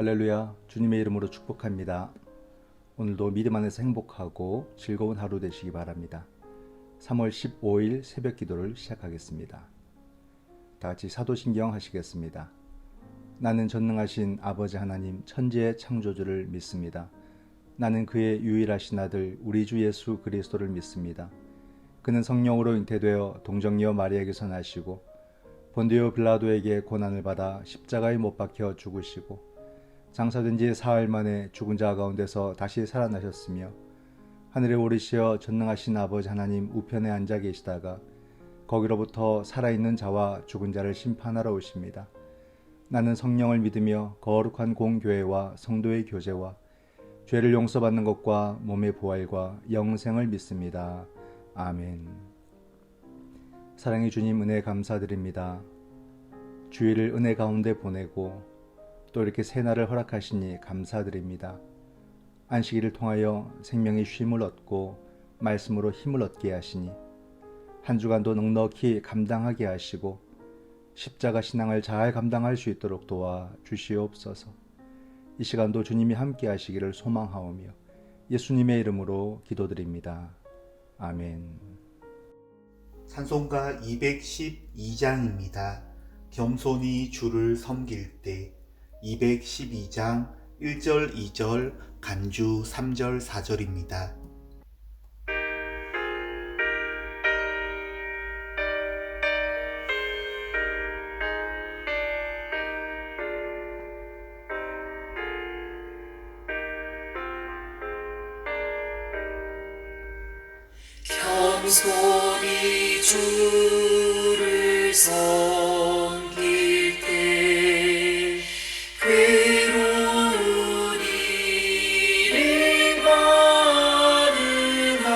할렐루야, 주님의 이름으로 축복합니다. 오늘도 믿음 안에서 행복하고 즐거운 하루 되시기 바랍니다. 3월 15일 새벽 기도를 시작하겠습니다. 다 같이 사도신경 하시겠습니다. 나는 전능하신 아버지 하나님 천지의 창조주를 믿습니다. 나는 그의 유일하신 아들 우리 주 예수 그리스도를 믿습니다. 그는 성령으로 잉태되어 동정녀 마리아에게서 나시고 본디오 빌라도에게 고난을 받아 십자가에 못 박혀 죽으시고 장사된 지 사흘 만에 죽은 자 가운데서 다시 살아나셨으며 하늘에 오르시어 전능하신 아버지 하나님 우편에 앉아 계시다가 거기로부터 살아있는 자와 죽은 자를 심판하러 오십니다. 나는 성령을 믿으며 거룩한 공교회와 성도의 교제와 죄를 용서받는 것과 몸의 부활과 영생을 믿습니다. 아멘. 사랑의 주님, 은혜 감사드립니다. 주일을 은혜 가운데 보내고 또 이렇게 새날을 허락하시니 감사드립니다. 안식일을 통하여 생명의 쉼을 얻고 말씀으로 힘을 얻게 하시니 한 주간도 넉넉히 감당하게 하시고 십자가 신앙을 잘 감당할 수 있도록 도와 주시옵소서. 이 시간도 주님이 함께 하시기를 소망하오며 예수님의 이름으로 기도드립니다. 아멘. 찬송가 212장입니다. 겸손히 주를 섬길 때 212장 1절 2절 간주 3절 4절입니다. 겸손히 주를 섬길 때 괴로운 일을 많으나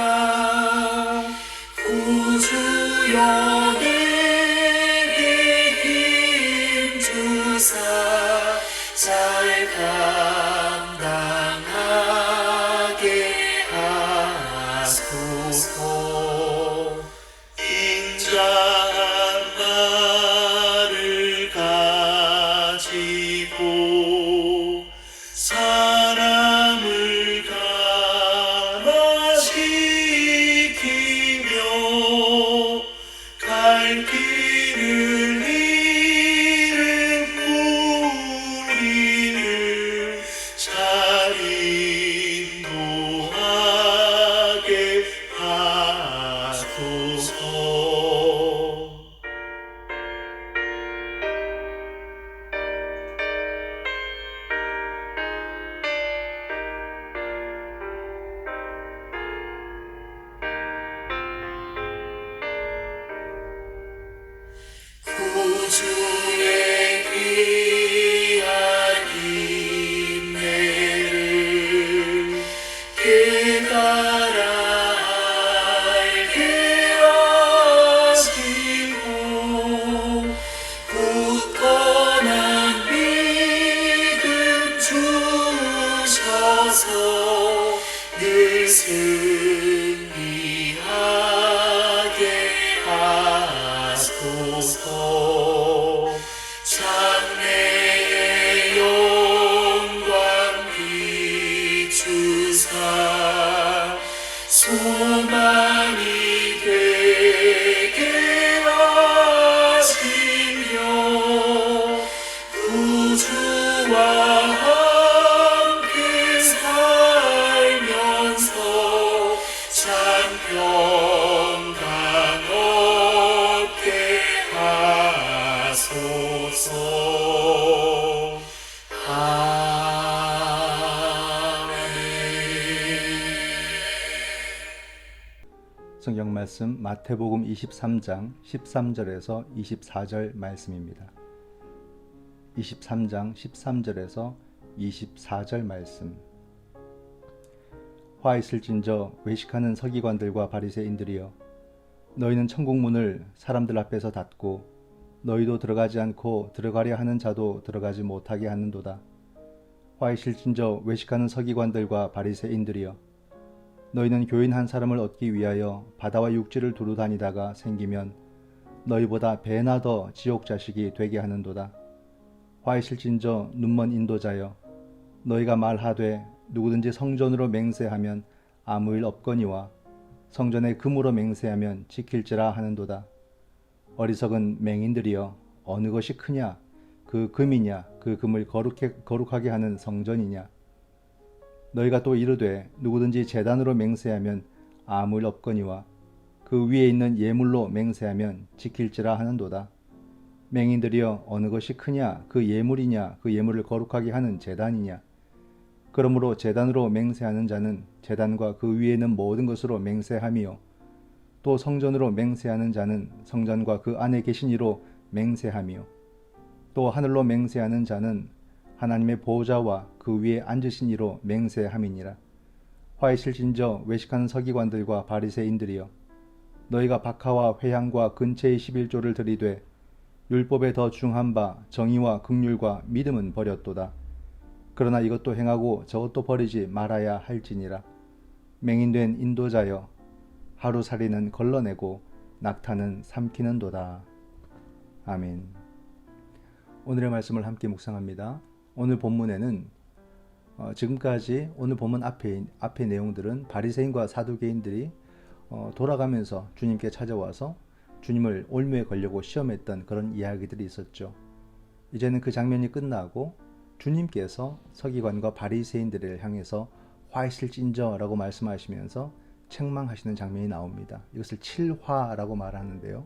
구주여 내게 힘주사 잘 감당하게 하소서. 인자한 말을 가지고 사람을 감화시키며 갈 길을 잃은 우리를 잘 인도하게 하소서. 구주의 귀한 인내를 깨달아 알게 하시고 굳건한 믿음 주셔서 늘 승리하게 하소서. 장래의 영광 비추사 소망이 되게 하시며 구주와 함께 살면서 참 평강 얻게 하소서. 성경 말씀 마태복음 23장 13절에서 24절 말씀입니다. 23장 13절에서 24절 말씀. 화 있을진저 외식하는 서기관들과 바리새인들이여, 너희는 천국 문을 사람들 앞에서 닫고 너희도 들어가지 않고 들어가려 하는 자도 들어가지 못하게 하는도다. 화 있을진저 외식하는 서기관들과 바리새인들이여, 너희는 교인 한 사람을 얻기 위하여 바다와 육지를 두루 다니다가 생기면 너희보다 배나 더 지옥 자식이 되게 하는도다. 화 있을진저 눈먼 인도자여, 너희가 말하되 누구든지 성전으로 맹세하면 아무 일 없거니와 성전에 금으로 맹세하면 지킬지라 하는도다. 어리석은 맹인들이여, 어느 것이 크냐? 그 금이냐? 그 금을 거룩하게 하는 성전이냐? 너희가 또 이르되 누구든지 제단으로 맹세하면 아무 일 없거니와 그 위에 있는 예물로 맹세하면 지킬지라 하는도다. 맹인들이여, 어느 것이 크냐? 그 예물이냐? 그 예물을 거룩하게 하는 제단이냐? 그러므로 제단으로 맹세하는 자는 제단과 그 위에 있는 모든 것으로 맹세하며 또 성전으로 맹세하는 자는 성전과 그 안에 계신 이로 맹세하며 또 하늘로 맹세하는 자는 하나님의 보좌와 그 위에 앉으신 이로 맹세함이니라. 화이실진저 외식하는 서기관들과 바리새인들이여, 너희가 박하와 회향과 근체의 11조를 들이되 율법에 더 중한 바 정의와 긍휼과 믿음은 버렸도다. 그러나 이것도 행하고 저것도 버리지 말아야 할지니라. 맹인된 인도자여, 하루살이는 걸러내고 낙타는 삼키는도다. 아멘. 오늘의 말씀을 함께 묵상합니다. 오늘 본문에는 지금까지 오늘 본문 앞의 내용들은 바리새인과 사두개인들이 돌아가면서 주님께 찾아와서 주님을 올무에 걸려고 시험했던 그런 이야기들이 있었죠. 이제는 그 장면이 끝나고 주님께서 서기관과 바리새인들을 향해서 화이실진저라고 말씀하시면서 책망하시는 장면이 나옵니다. 이것을 칠화라고 말하는데요.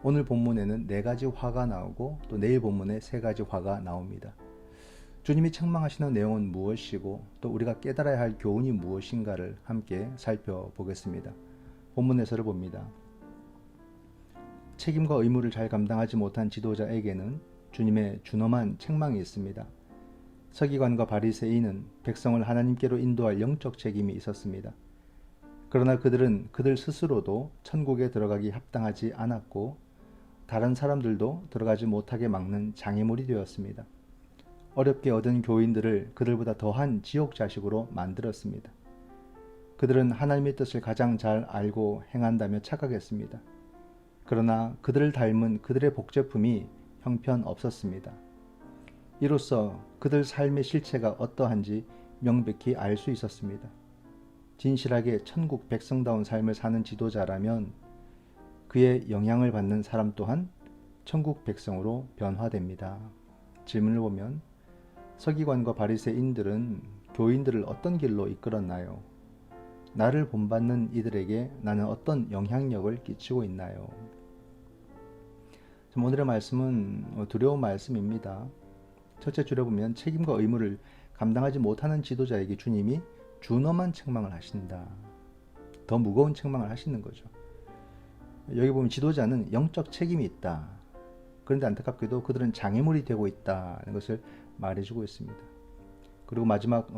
오늘 본문에는 4가지 화가 나오고 또 내일 본문에 3가지 화가 나옵니다. 주님이 책망하시는 내용은 무엇이고 또 우리가 깨달아야 할 교훈이 무엇인가를 함께 살펴보겠습니다. 본문 해설을 봅니다. 책임과 의무를 잘 감당하지 못한 지도자에게는 주님의 준엄한 책망이 있습니다. 서기관과 바리새인은 백성을 하나님께로 인도할 영적 책임이 있었습니다. 그러나 그들은 그들 스스로도 천국에 들어가기 합당하지 않았고 다른 사람들도 들어가지 못하게 막는 장애물이 되었습니다. 어렵게 얻은 교인들을 그들보다 더한 지옥 자식으로 만들었습니다. 그들은 하나님의 뜻을 가장 잘 알고 행한다며 착각했습니다. 그러나 그들을 닮은 그들의 복제품이 형편없었습니다. 이로써 그들 삶의 실체가 어떠한지 명백히 알 수 있었습니다. 진실하게 천국 백성다운 삶을 사는 지도자라면 그의 영향을 받는 사람 또한 천국 백성으로 변화됩니다. 질문을 보면 서기관과 바리새인들은 교인들을 어떤 길로 이끌었나요? 나를 본받는 이들에게 나는 어떤 영향력을 끼치고 있나요? 오늘의 말씀은 두려운 말씀입니다. 첫째 줄에 보면 책임과 의무를 감당하지 못하는 지도자에게 주님이 준엄한 책망을 하신다. 더 무거운 책망을 하시는 거죠. 여기 보면 지도자는 영적 책임이 있다. 그런데 안타깝게도 그들은 장애물이 되고 있다는 것을 말해주고 있습니다. 그리고 마지막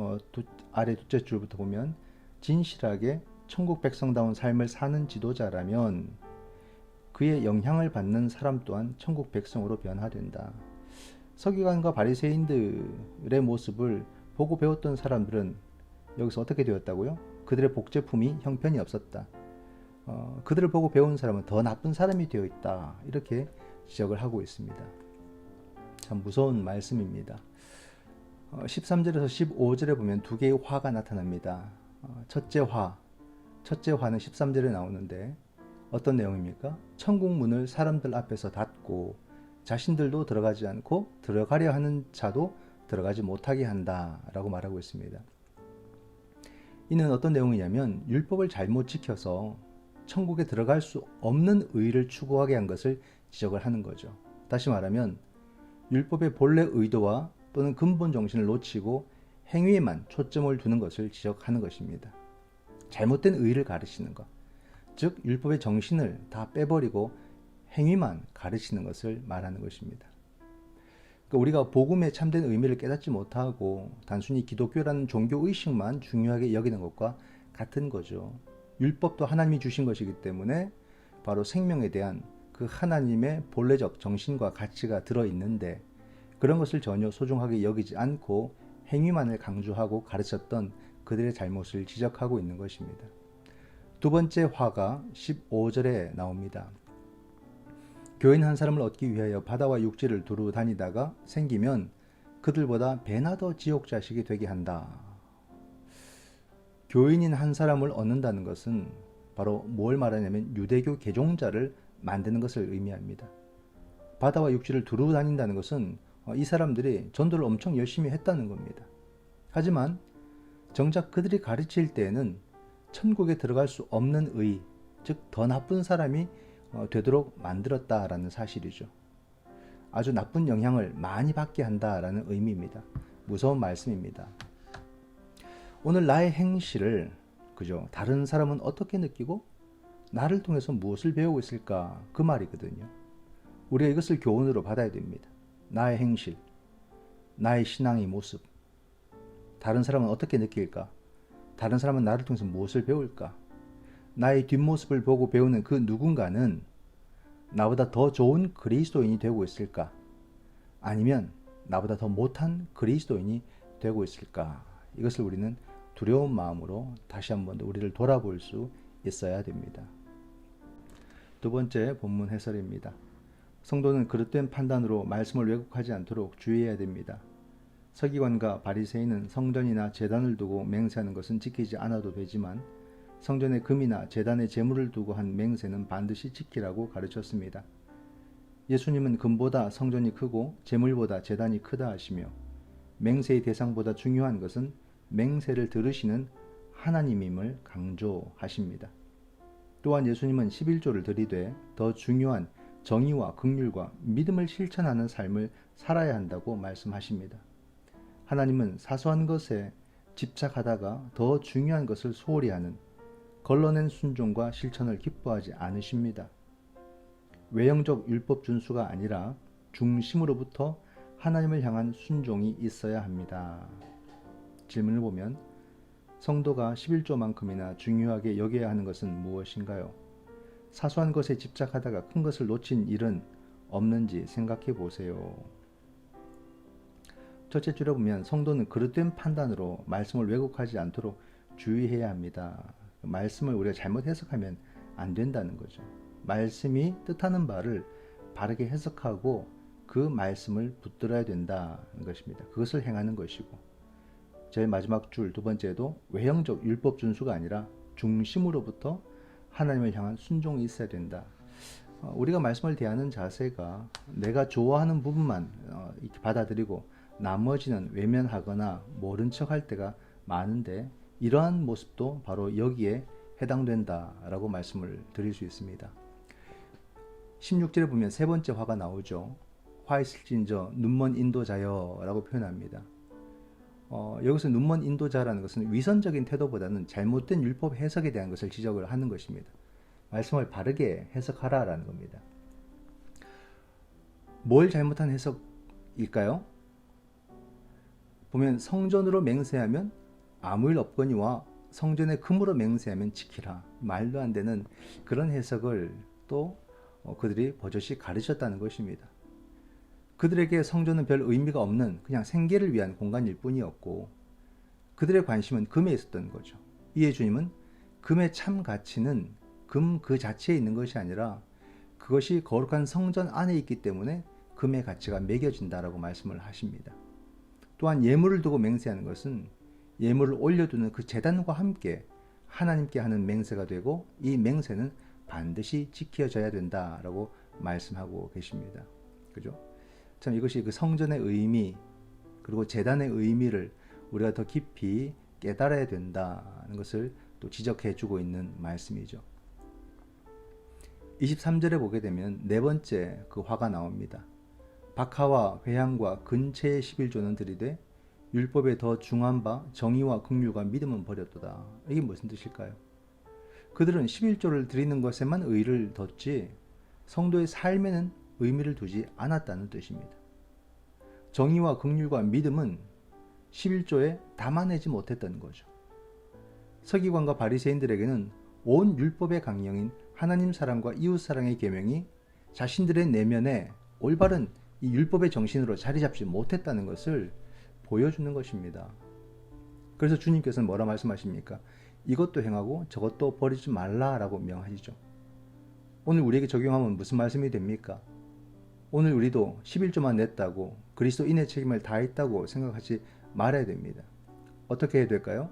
아래 둘째 줄부터 보면 진실하게 천국 백성다운 삶을 사는 지도자라면 그의 영향을 받는 사람 또한 천국 백성으로 변화된다. 서기관과 바리새인들의 모습을 보고 배웠던 사람들은 여기서 어떻게 되었다고요? 그들의 복제품이 형편이 없었다. 그들을 보고 배운 사람은 더 나쁜 사람이 되어 있다. 이렇게 지적을 하고 있습니다. 참 무서운 말씀입니다. 13절에서 15절에 보면 2개의 화가 나타납니다. 첫째 화는 13절에 나오는데 어떤 내용입니까? 천국 문을 사람들 앞에서 닫고 자신들도 들어가지 않고 들어가려 하는 자도 들어가지 못하게 한다라고 말하고 있습니다. 이는 어떤 내용이냐면 율법을 잘못 지켜서 천국에 들어갈 수 없는 의를 추구하게 한 것을 지적을 하는 거죠. 다시 말하면 율법의 본래 의도와 또는 근본 정신을 놓치고 행위에만 초점을 두는 것을 지적하는 것입니다. 잘못된 의를 가르치는 것, 즉 율법의 정신을 다 빼버리고 행위만 가르치는 것을 말하는 것입니다. 그러니까 우리가 복음의 참된 의미를 깨닫지 못하고 단순히 기독교라는 종교의식만 중요하게 여기는 것과 같은 거죠. 율법도 하나님이 주신 것이기 때문에 바로 생명에 대한 그 하나님의 본래적 정신과 가치가 들어있는데 그런 것을 전혀 소중하게 여기지 않고 행위만을 강조하고 가르쳤던 그들의 잘못을 지적하고 있는 것입니다. 두 번째 화가 15절에 나옵니다. 교인 한 사람을 얻기 위하여 바다와 육지를 두루 다니다가 생기면 그들보다 배나 더 지옥 자식이 되게 한다. 교인인 한 사람을 얻는다는 것은 바로 뭘 말하냐면 유대교 개종자를 만드는 것을 의미합니다. 바다와 육지를 두루 다닌다는 것은 이 사람들이 전도를 엄청 열심히 했다는 겁니다. 하지만 정작 그들이 가르칠 때에는 천국에 들어갈 수 없는 의, 즉 더 나쁜 사람이 되도록 만들었다라는 사실이죠. 아주 나쁜 영향을 많이 받게 한다라는 의미입니다. 무서운 말씀입니다. 오늘 나의 행실을 그죠? 다른 사람은 어떻게 느끼고 나를 통해서 무엇을 배우고 있을까? 그 말이거든요. 우리가 이것을 교훈으로 받아야 됩니다. 나의 행실, 나의 신앙의 모습, 다른 사람은 어떻게 느낄까? 다른 사람은 나를 통해서 무엇을 배울까? 나의 뒷모습을 보고 배우는 그 누군가는 나보다 더 좋은 그리스도인이 되고 있을까? 아니면 나보다 더 못한 그리스도인이 되고 있을까? 이것을 우리는 두려운 마음으로 다시 한번 우리를 돌아볼 수 있어야 됩니다. 두 번째 본문 해설입니다. 성도는 그릇된 판단으로 말씀을 왜곡하지 않도록 주의해야 됩니다. 서기관과 바리새인은 성전이나 제단을 두고 맹세하는 것은 지키지 않아도 되지만 성전의 금이나 제단의 제물을 두고 한 맹세는 반드시 지키라고 가르쳤습니다. 예수님은 금보다 성전이 크고 제물보다 제단이 크다 하시며 맹세의 대상보다 중요한 것은 맹세를 들으시는 하나님임을 강조하십니다. 또한 예수님은 11조를 드리되 더 중요한 정의와 긍휼과 믿음을 실천하는 삶을 살아야 한다고 말씀하십니다. 하나님은 사소한 것에 집착하다가 더 중요한 것을 소홀히 하는 걸러낸 순종과 실천을 기뻐하지 않으십니다. 외형적 율법 준수가 아니라 중심으로부터 하나님을 향한 순종이 있어야 합니다. 질문을 보면 성도가 11조만큼이나 중요하게 여겨야 하는 것은 무엇인가요? 사소한 것에 집착하다가 큰 것을 놓친 일은 없는지 생각해 보세요. 첫째 줄에 보면 성도는 그릇된 판단으로 말씀을 왜곡하지 않도록 주의해야 합니다. 말씀을 우리가 잘못 해석하면 안 된다는 거죠. 말씀이 뜻하는 바를 바르게 해석하고 그 말씀을 붙들어야 된다는 것입니다. 그것을 행하는 것이고 제일 마지막 줄 두 번째도 외형적 율법 준수가 아니라 중심으로부터 하나님을 향한 순종이 있어야 된다. 우리가 말씀을 대하는 자세가 내가 좋아하는 부분만 이렇게 받아들이고 나머지는 외면하거나 모른 척할 때가 많은데 이러한 모습도 바로 여기에 해당된다라고 말씀을 드릴 수 있습니다. 16절에 보면 세 번째 화가 나오죠. 화 있을진저 눈먼 인도자여 라고 표현합니다. 여기서 눈먼 인도자라는 것은 위선적인 태도보다는 잘못된 율법 해석에 대한 것을 지적을 하는 것입니다. 말씀을 바르게 해석하라라는 겁니다. 뭘 잘못한 해석일까요? 보면 성전으로 맹세하면 아무 일 없거니와 성전의 금으로 맹세하면 지키라. 말도 안 되는 그런 해석을 또 그들이 버젓이 가르쳤다는 것입니다. 그들에게 성전은 별 의미가 없는 그냥 생계를 위한 공간일 뿐이었고 그들의 관심은 금에 있었던 거죠. 이에 주님은 금의 참 가치는 금 그 자체에 있는 것이 아니라 그것이 거룩한 성전 안에 있기 때문에 금의 가치가 매겨진다라고 말씀을 하십니다. 또한 예물을 두고 맹세하는 것은 예물을 올려두는 그 제단과 함께 하나님께 하는 맹세가 되고 이 맹세는 반드시 지켜져야 된다라고 말씀하고 계십니다. 그죠? 참 이것이 그 성전의 의미 그리고 제단의 의미를 우리가 더 깊이 깨달아야 된다는 것을 또 지적해 주고 있는 말씀이죠. 23절에 보게 되면 네 번째 그 화가 나옵니다. 박하와 회향과 근체의 11조는 들이되 율법에 더 중한 바 정의와 긍휼과 믿음은 버렸도다. 이게 무슨 뜻일까요? 그들은 11조를 드리는 것에만 의의를 뒀지 성도의 삶에는 의미를 두지 않았다는 뜻입니다. 정의와 긍휼과 믿음은 11조에 담아내지 못했다는 거죠. 서기관과 바리새인들에게는 온 율법의 강령인 하나님 사랑과 이웃 사랑의 계명이 자신들의 내면에 올바른 이 율법의 정신으로 자리 잡지 못했다는 것을 보여주는 것입니다. 그래서 주님께서는 뭐라 말씀하십니까? 이것도 행하고 저것도 버리지 말라라고 명하시죠. 오늘 우리에게 적용하면 무슨 말씀이 됩니까? 오늘 우리도 11조만 냈다고 그리스도인의 책임을 다했다고 생각하지 말아야 됩니다. 어떻게 해야 될까요?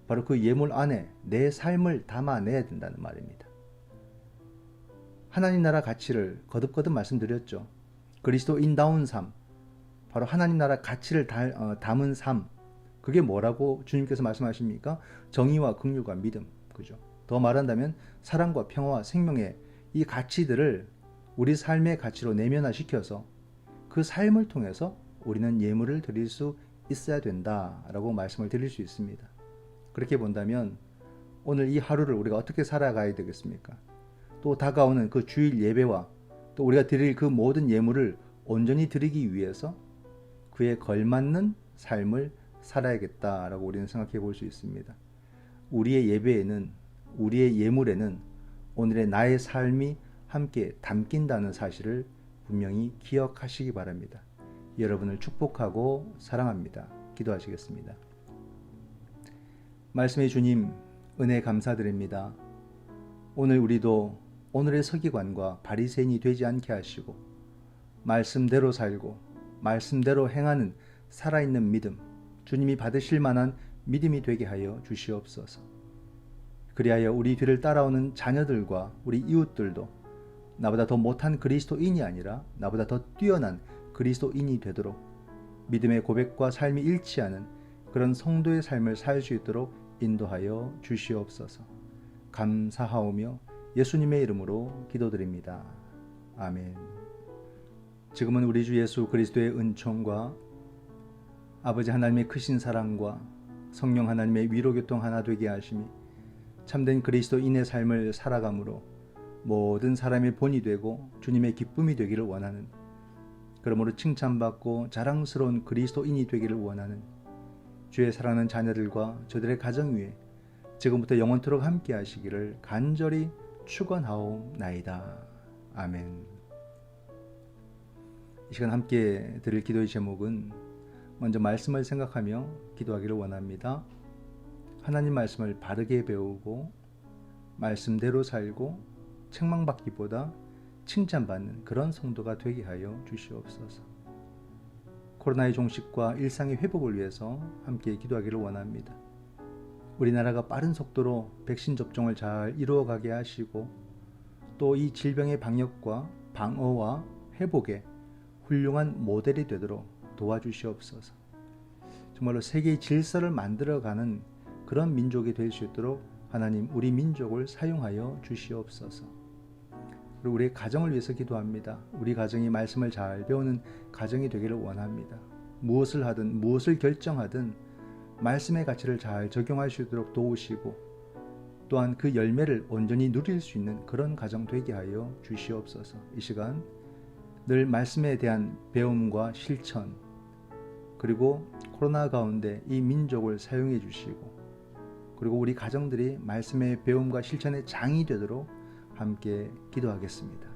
바로 그 예물 안에 내 삶을 담아내야 된다는 말입니다. 하나님 나라 가치를 거듭거듭 말씀드렸죠. 그리스도인다운 삶, 바로 하나님 나라 가치를 담은 삶, 그게 뭐라고 주님께서 말씀하십니까? 정의와 긍휼과 믿음, 그죠? 더 말한다면 사랑과 평화와 생명의 이 가치들을 우리 삶의 가치로 내면화시켜서 그 삶을 통해서 우리는 예물을 드릴 수 있어야 된다라고 말씀을 드릴 수 있습니다. 그렇게 본다면 오늘 이 하루를 우리가 어떻게 살아가야 되겠습니까? 또 다가오는 그 주일 예배와 또 우리가 드릴 그 모든 예물을 온전히 드리기 위해서 그에 걸맞는 삶을 살아야겠다라고 우리는 생각해 볼 수 있습니다. 우리의 예배에는, 우리의 예물에는 오늘의 나의 삶이 함께 담긴다는 사실을 분명히 기억하시기 바랍니다. 여러분을 축복하고 사랑합니다. 기도하시겠습니다. 말씀의 주님, 은혜 감사드립니다. 오늘 우리도 오늘의 서기관과 바리새인이 되지 않게 하시고 말씀대로 살고 말씀대로 행하는 살아있는 믿음, 주님이 받으실 만한 믿음이 되게 하여 주시옵소서. 그리하여 우리 뒤를 따라오는 자녀들과 우리 이웃들도 나보다 더 못한 그리스도인이 아니라 나보다 더 뛰어난 그리스도인이 되도록 믿음의 고백과 삶이 일치하는 그런 성도의 삶을 살 수 있도록 인도하여 주시옵소서. 감사하오며 예수님의 이름으로 기도드립니다. 아멘. 지금은 우리 주 예수 그리스도의 은총과 아버지 하나님의 크신 사랑과 성령 하나님의 위로교통 하나 되게 하심이 참된 그리스도인의 삶을 살아감으로 모든 사람의 본이 되고 주님의 기쁨이 되기를 원하는, 그러므로 칭찬받고 자랑스러운 그리스도인이 되기를 원하는 주의 사랑하는 자녀들과 저들의 가정 위에 지금부터 영원토록 함께 하시기를 간절히 축원하옵나이다. 아멘. 이 시간 함께 드릴 기도의 제목은 먼저 말씀을 생각하며 기도하기를 원합니다. 하나님 말씀을 바르게 배우고 말씀대로 살고 책망받기보다 칭찬받는 그런 성도가 되게 하여 주시옵소서. 코로나의 종식과 일상의 회복을 위해서 함께 기도하기를 원합니다. 우리나라가 빠른 속도로 백신 접종을 잘 이루어가게 하시고 또 이 질병의 방역과 방어와 회복에 훌륭한 모델이 되도록 도와주시옵소서. 정말로 세계의 질서를 만들어가는 그런 민족이 될 수 있도록 하나님 우리 민족을 사용하여 주시옵소서. 그리고 우리의 가정을 위해서 기도합니다. 우리 가정이 말씀을 잘 배우는 가정이 되기를 원합니다. 무엇을 하든 무엇을 결정하든 말씀의 가치를 잘 적용할 수 있도록 도우시고 또한 그 열매를 온전히 누릴 수 있는 그런 가정 되게 하여 주시옵소서. 이 시간 늘 말씀에 대한 배움과 실천, 그리고 코로나 가운데 이 민족을 사용해 주시고 그리고 우리 가정들이 말씀의 배움과 실천의 장이 되도록 함께 기도하겠습니다.